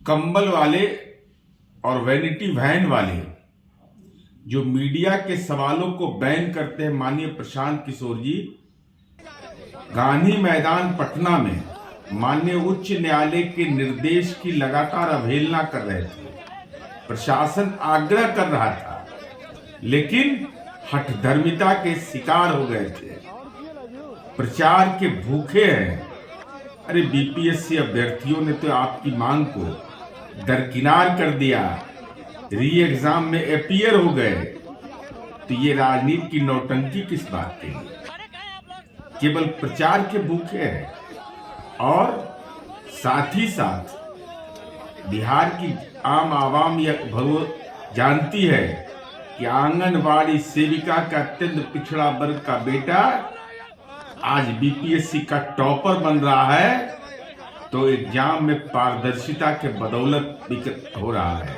कंबल वाले और वैनिटी वैन वाले जो मीडिया के सवालों को बैन करते हैं, माननीय प्रशांत किशोर जी गांधी मैदान पटना में माननीय उच्च न्यायालय के निर्देश की लगातार अवहेलना कर रहे थे। प्रशासन आग्रह कर रहा था, लेकिन हठधर्मिता के शिकार हो गए थे। प्रचार के भूखे हैं। अरे बीपीएससी अभ्यर्थियों ने तो आपकी मांग को दरकिनार कर दिया, री एग्जाम में अपीयर हो गए। तो ये राजनीति की नौटंकी किस बात की? केवल प्रचार के भूखे हैं। और साथ ही साथ बिहार की आम आवाम यह जानती है कि आंगनवाड़ी सेविका का अत्यंत पिछड़ा वर्ग का बेटा आज बीपीएससी का टॉपर बन रहा है, तो एग्जाम में पारदर्शिता के बदौलत हो रहा है।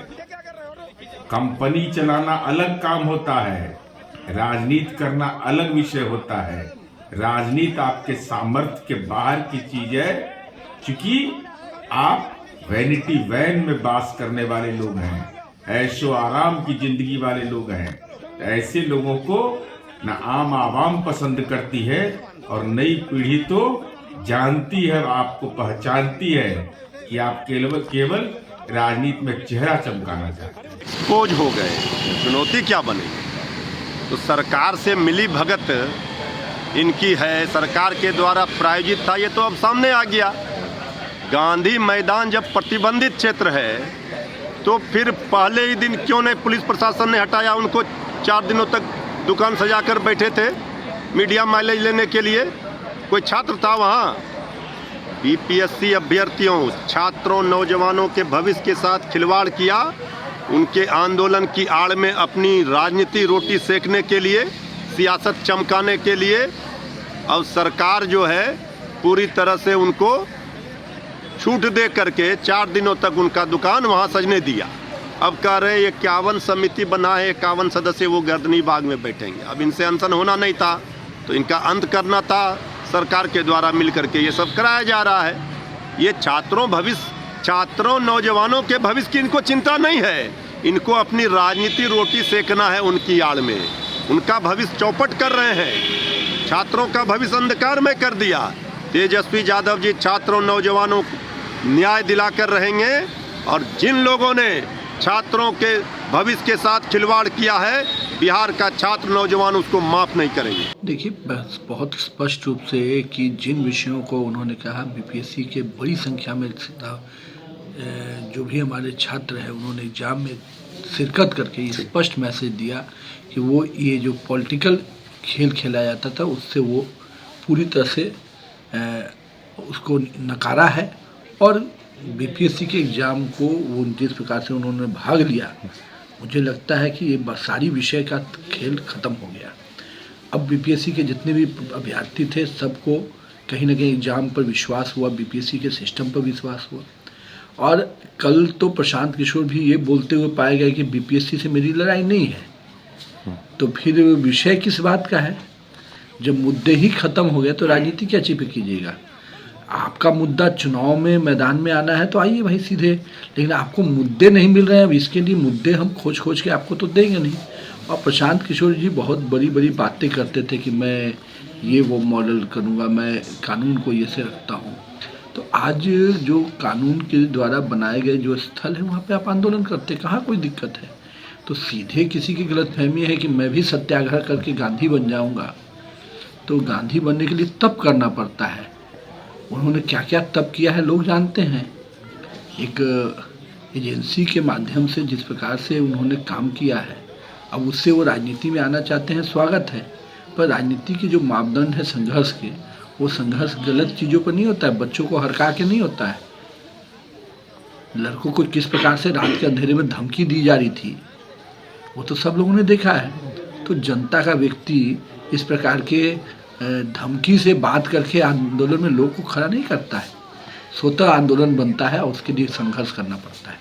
कंपनी चलाना अलग काम होता है, राजनीति करना अलग विषय होता है। राजनीति आपके सामर्थ्य के बाहर की चीज है। क्योंकि आप वैनिटी वैन में बास करने वाले लोग हैं, ऐशो आराम की जिंदगी वाले लोग हैं। ऐसे लोगों को न आम आवाम पसंद करती है और नई पीढ़ी तो जानती है, आपको पहचानती है कि आप केवल राजनीति में चेहरा चमकाना चाहते हैं। खोज हो गए, चुनौती क्या बनेगी? तो सरकार से मिली भगत इनकी है, सरकार के द्वारा प्रायोजित था, ये तो अब सामने आ गया। गांधी मैदान जब प्रतिबंधित क्षेत्र है तो फिर पहले ही दिन क्यों नहीं पुलिस प्रशासन ने हटाया उनको? 4 दिनों तक दुकान सजा कर बैठे थे मीडिया माइलेज लेने के लिए। कोई छात्र था वहाँ? बीपीएससी अभ्यर्थियों, छात्रों, नौजवानों के भविष्य के साथ खिलवाड़ किया। उनके आंदोलन की आड़ में अपनी राजनीति रोटी सेकने के लिए, सियासत चमकाने के लिए अब सरकार जो है पूरी तरह से उनको छूट दे करके 4 दिनों तक उनका दुकान वहाँ सजने दिया। अब कह रहे 51 समिति बना है, 51 सदस्य वो गर्दनी बाग में बैठेंगे। अब इनसे अनशन होना नहीं था तो इनका अंत करना था। सरकार के द्वारा मिल करके ये सब कराया जा रहा है। ये छात्रों नौजवानों के भविष्य की इनको चिंता नहीं है। इनको अपनी राजनीति रोटी सेकना है उनकी आड़ में। उनका भविष्य चौपट कर रहे हैं, छात्रों का भविष्य अंधकार में कर दिया। तेजस्वी यादव जी छात्रों नौजवानों को न्याय दिलाकर रहेंगे और जिन लोगों ने छात्रों के भविष्य के साथ खिलवाड़ किया है, बिहार का छात्र नौजवान उसको माफ नहीं करेंगे। देखिए, बहुत स्पष्ट रूप से कि जिन विषयों को उन्होंने कहा, बीपीएससी के बड़ी संख्या में जो भी हमारे छात्र हैं उन्होंने एग्जाम में शिरकत करके ये स्पष्ट मैसेज दिया कि वो ये जो पॉलिटिकल खेल खेला जाता था उससे वो पूरी तरह से उसको नकारा है। और बीपीएससी के एग्ज़ाम को वो जिस प्रकार से उन्होंने भाग लिया, मुझे लगता है कि ये सारी विषय का खेल ख़त्म हो गया। अब बीपीएससी के जितने भी अभ्यर्थी थे सबको कहीं ना कहीं एग्ज़ाम पर विश्वास हुआ, बीपीएससी के सिस्टम पर विश्वास हुआ। और कल तो प्रशांत किशोर भी ये बोलते हुए पाए गए कि बीपीएससी से मेरी लड़ाई नहीं है। तो फिर विषय किस बात का है? जब मुद्दे ही ख़त्म हो गए तो राजनीति क्या चिपे कीजिएगा? आपका मुद्दा चुनाव में मैदान में आना है तो आइए भाई सीधे, लेकिन आपको मुद्दे नहीं मिल रहे हैं। अब इसके लिए मुद्दे हम खोज के आपको तो देंगे नहीं। और प्रशांत किशोर जी बहुत बड़ी बड़ी बातें करते थे कि मैं ये वो मॉडल करूँगा, मैं कानून को ये से रखता हूँ। तो आज जो कानून के द्वारा बनाए गए जो स्थल है वहाँ पे आप आंदोलन करते, कहाँ कोई दिक्कत है? तो सीधे किसी की गलतफहमी है कि मैं भी सत्याग्रह करके गांधी बन जाऊँगा। तो गांधी बनने के लिए तप करना पड़ता है। उन्होंने क्या क्या तप किया है लोग जानते हैं। एक एजेंसी के माध्यम से जिस प्रकार से उन्होंने काम किया है, अब उससे वो राजनीति में आना चाहते हैं, स्वागत है। पर राजनीति के जो मापदंड है संघर्ष के, वो संघर्ष गलत चीज़ों पर नहीं होता है, बच्चों को हरका के नहीं होता है। लड़कों को किस प्रकार से रात के अंधेरे में धमकी दी जा रही थी वो तो सब लोगों ने देखा है। तो जनता का व्यक्ति इस प्रकार के धमकी से बात करके आंदोलन में लोग को खड़ा नहीं करता है। स्वतः आंदोलन बनता है और उसके लिए संघर्ष करना पड़ता है।